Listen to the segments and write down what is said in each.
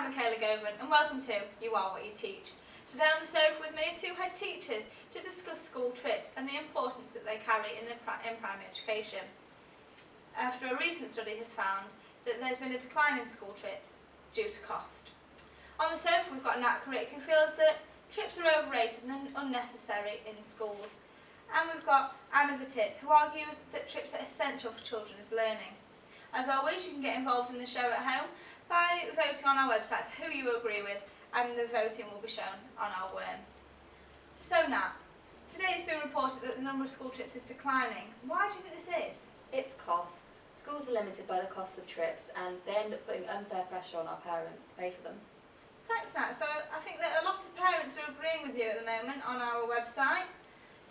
I'm Michaela Govan and welcome to You Are What You Teach. Today on the sofa with me are two head teachers to discuss school trips and the importance that they carry in primary education. After a recent study has found that there's been a decline in school trips due to cost. On the sofa we've got Nat Carrick, who feels that trips are overrated and unnecessary in schools. And we've got Anna Vertip, who argues that trips are essential for children's learning. As always, you can get involved in the show at home by voting on our website for who you agree with, and the voting will be shown on our worm. So Nat, today it's been reported that the number of school trips is declining. Why do you think this is? It's cost. Schools are limited by the cost of trips and they end up putting unfair pressure on our parents to pay for them. Thanks Nat. So I think that a lot of parents are agreeing with you at the moment on our website.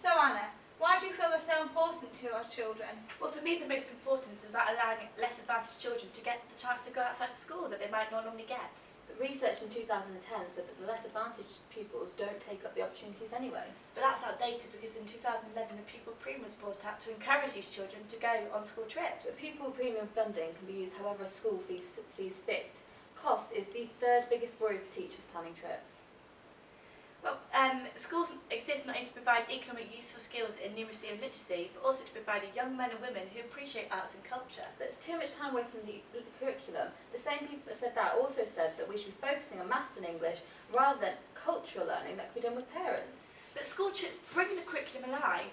So Anna, why do you feel they're so important to our children? Well, for me the most important is about allowing less advantaged children to get the chance to go outside of school that they might not normally get. But research in 2010 said that the less advantaged pupils don't take up the opportunities anyway. But that's outdated because in 2011 the pupil premium was brought out to encourage these children to go on school trips. But pupil premium funding can be used however a school sees fit. Cost is the third biggest worry for teachers planning trips. Well, schools exist not only to provide economic useful skills in numeracy and literacy, but also to provide young men and women who appreciate arts and culture. There's too much time away from the curriculum. The same people that said that also said that we should be focusing on maths and English rather than cultural learning that can be done with parents. But school trips bring the curriculum alive.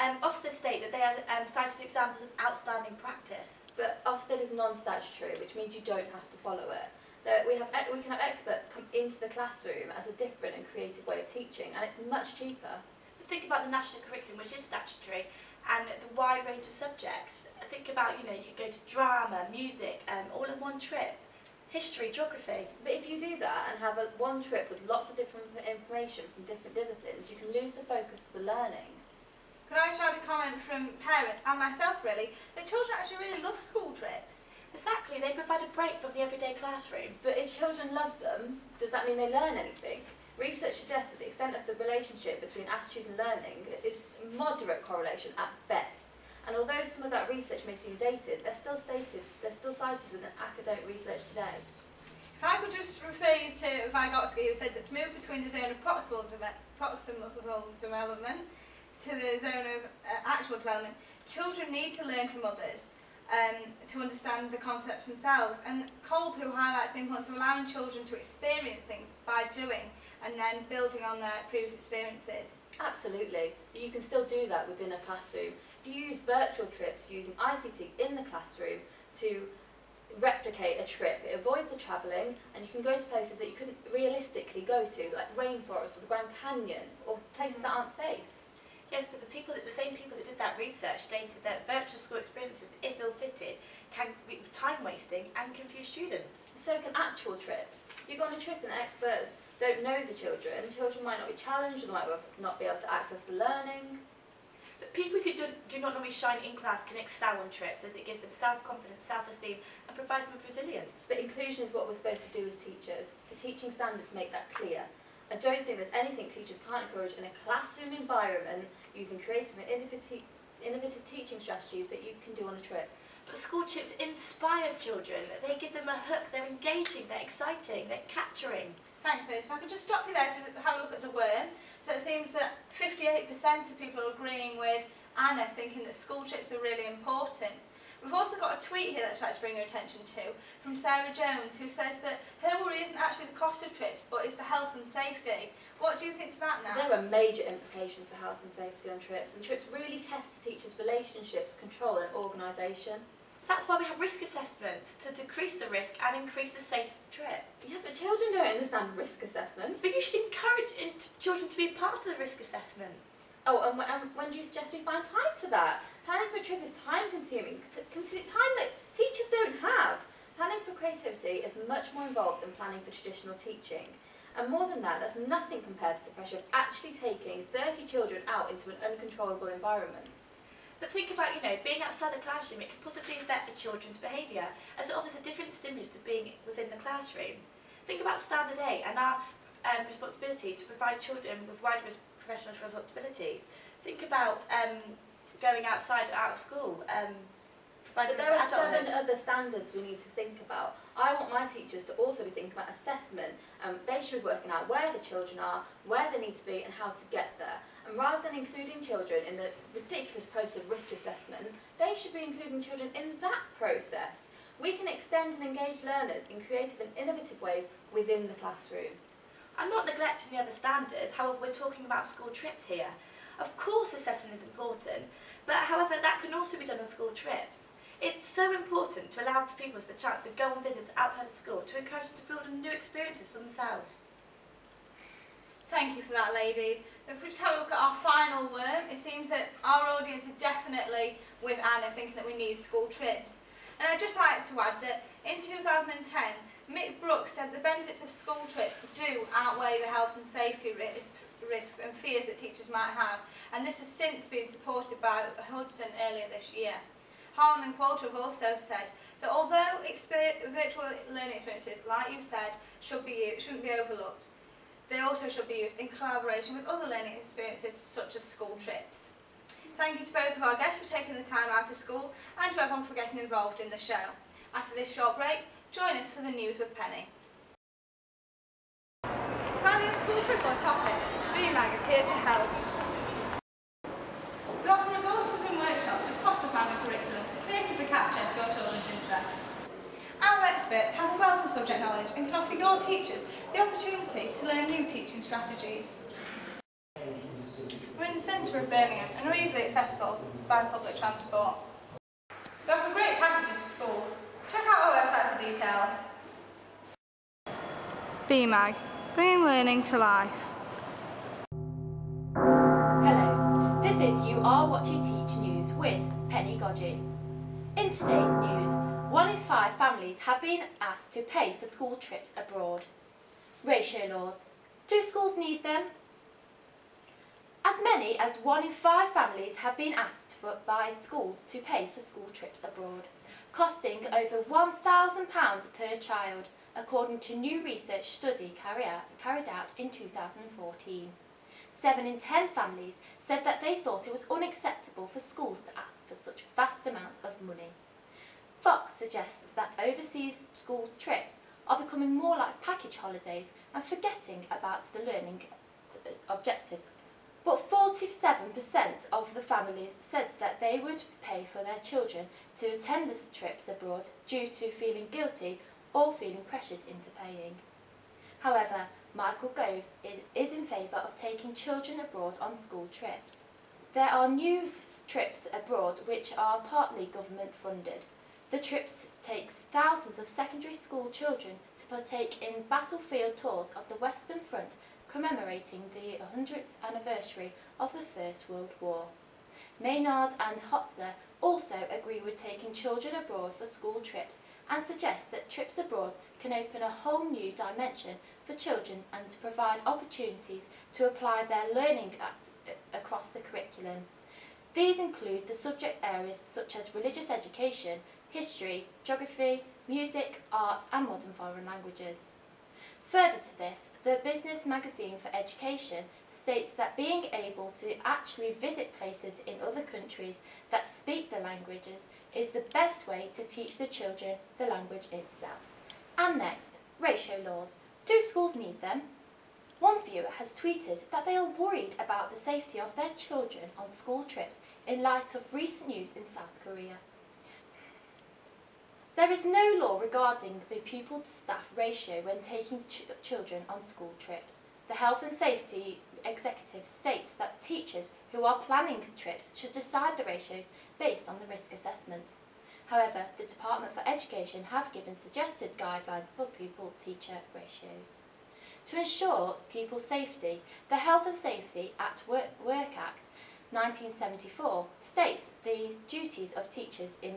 Ofsted state that they are cited examples of outstanding practice. But Ofsted is non-statutory, which means you don't have to follow it. So we can have experts come into the classroom as a different and creative way of teaching, and it's much cheaper. But think about the national curriculum, which is statutory, and the wide range of subjects. Think about, you could go to drama, music, all in one trip. History, geography. But if you do that and have one trip with lots of different information from different disciplines, you can lose the focus of the learning. Could I try to comment from parents and myself really, that children actually really love school trips? Exactly, they provide a break from the everyday classroom. But if children love them, does that mean they learn anything? Research suggests that the extent of the relationship between attitude and learning is moderate correlation at best. And although some of that research may seem dated, they're still cited within academic research today. If I could just refer you to Vygotsky, who said that to move between the zone of proximal development to the zone of actual development, children need to learn from others. To understand the concepts themselves, and Kolb, who highlights the importance of allowing children to experience things by doing and then building on their previous experiences. Absolutely, but you can still do that within a classroom. If you use virtual trips using ICT in the classroom to replicate a trip, it avoids the travelling and you can go to places that you couldn't realistically go to, like rainforests or the Grand Canyon, or places that aren't safe. Yes, but the same people that did that research stated that virtual school experiences, if ill-fitted, can be time-wasting and confuse students. So can actual trips. You go on a trip and the experts don't know the children. Children might not be challenged, or they might not be able to access the learning. But pupils who do not normally shine in class can excel on trips, as it gives them self-confidence, self-esteem, and provides them with resilience. But inclusion is what we're supposed to do as teachers. The teaching standards make that clear. I don't think there's anything teachers can't encourage in a classroom environment using creative and innovative teaching strategies that you can do on a trip. But school trips inspire children. They give them a hook. They're engaging, they're exciting, they're capturing. Thanks, Liz. If I could just stop you there to have a look at the worm. So it seems that 58% of people are agreeing with Anna, thinking that school trips are really important. We've also got a tweet here that I'd like to bring your attention to from Sarah Jones, who says that her worry isn't actually the cost of trips, but it's the health and safety. What do you think to that now? There are major implications for health and safety on trips, and trips really test teachers' relationships, control and organisation. That's why we have risk assessments, to decrease the risk and increase the safe trip. Yeah, but children don't understand risk assessment. But you should encourage children to be part of the risk assessment. Oh, and when do you suggest we find time for that? Planning for a trip is time-consuming, time that teachers don't have. Planning for creativity is much more involved than planning for traditional teaching. And more than that, that's nothing compared to the pressure of actually taking 30 children out into an uncontrollable environment. But think about, being outside the classroom, it can possibly affect the children's behaviour, as it offers a different stimulus to being within the classroom. Think about Standard 8 and our responsibility to provide children with wider professional responsibilities. Think about going out of school, but there are 7 other standards we need to think about. I want my teachers to also be thinking about assessment. They should be working out where the children are, where they need to be and how to get there. And rather than including children in the ridiculous process of risk assessment, they should be including children in that process. We can extend and engage learners in creative and innovative ways within the classroom. I'm not neglecting the other standards, however we're talking about school trips here. Of course assessment is important, but however that can also be done on school trips. It's so important to allow pupils the chance to go on visits outside of school to encourage them to build new experiences for themselves. Thank you for that, ladies. If we just have a look at our final worm, it seems that our audience is definitely with Anna, thinking that we need school trips. And I'd just like to add that in 2010, Mick Brooks said the benefits of school trips do outweigh the health and safety risks and fears that teachers might have, and this has since been supported by Hudson earlier this year. Harlan and Qualter have also said that although virtual learning experiences, like you said, shouldn't be overlooked, they also should be used in collaboration with other learning experiences such as school trips. Thank you to both of our guests for taking the time out of school and to everyone for getting involved in the show. After this short break, join us for the news with Penny. Planning a school trip or topic? BMAG is here to help. We offer resources and workshops across the family curriculum to creatively capture your children's interests. Our experts have a wealth of subject knowledge and can offer your teachers the opportunity to learn new teaching strategies. We're in the centre of Birmingham and are easily accessible by public transport. We offer great packages for schools. Check out our website for details. BMAG, bringing learning to life. Hello, this is You Are What You Teach News with Penny Godgy. In today's news, 1 in 5 families have been asked to pay for school trips abroad. Ratio laws. Do schools need them? As many as 1 in 5 families have been asked by schools to pay for school trips abroad, costing over £1,000 per child, according to new research study carried out in 2014. 7 in 10 families said that they thought it was unacceptable for schools to ask for such vast amounts of money. Fox suggests that overseas school trips are becoming more like package holidays and forgetting about the learning objectives. But 47% of the families said that they would pay for their children to attend the trips abroad due to feeling guilty or feeling pressured into paying. However, Michael Gove is in favour of taking children abroad on school trips. There are new trips abroad which are partly government funded. The trips takes thousands of secondary school children to partake in battlefield tours of the Western Front, commemorating the 100th anniversary of the First World War. Maynard and Hotler also agree with taking children abroad for school trips and suggest that trips abroad can open a whole new dimension for children and to provide opportunities to apply their learning across the curriculum. These include the subject areas such as religious education, history, geography, music, art and modern foreign languages. Further to this, the Business Magazine for Education states that being able to actually visit places in other countries that speak the languages is the best way to teach the children the language itself. And next, ratio laws. Do schools need them? One viewer has tweeted that they are worried about the safety of their children on school trips in light of recent news in South Korea. There is no law regarding the pupil-to-staff ratio when taking children on school trips. The Health and Safety Executive states that teachers who are planning trips should decide the ratios based on the risk assessments. However, the Department for Education have given suggested guidelines for pupil-teacher ratios. To ensure pupil safety, the Health and Safety at Work Act 1974 states the duties of teachers in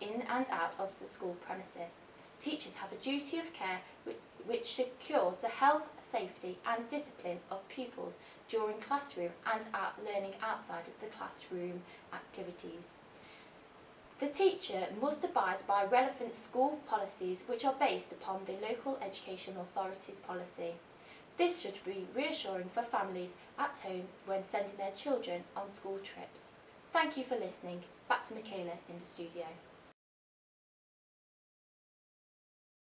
and out of the school premises. Teachers have a duty of care which secures the health, safety and discipline of pupils during classroom and learning outside of the classroom activities. The teacher must abide by relevant school policies which are based upon the local education authority's policy. This should be reassuring for families at home when sending their children on school trips. Thank you for listening. Back to Michaela in the studio.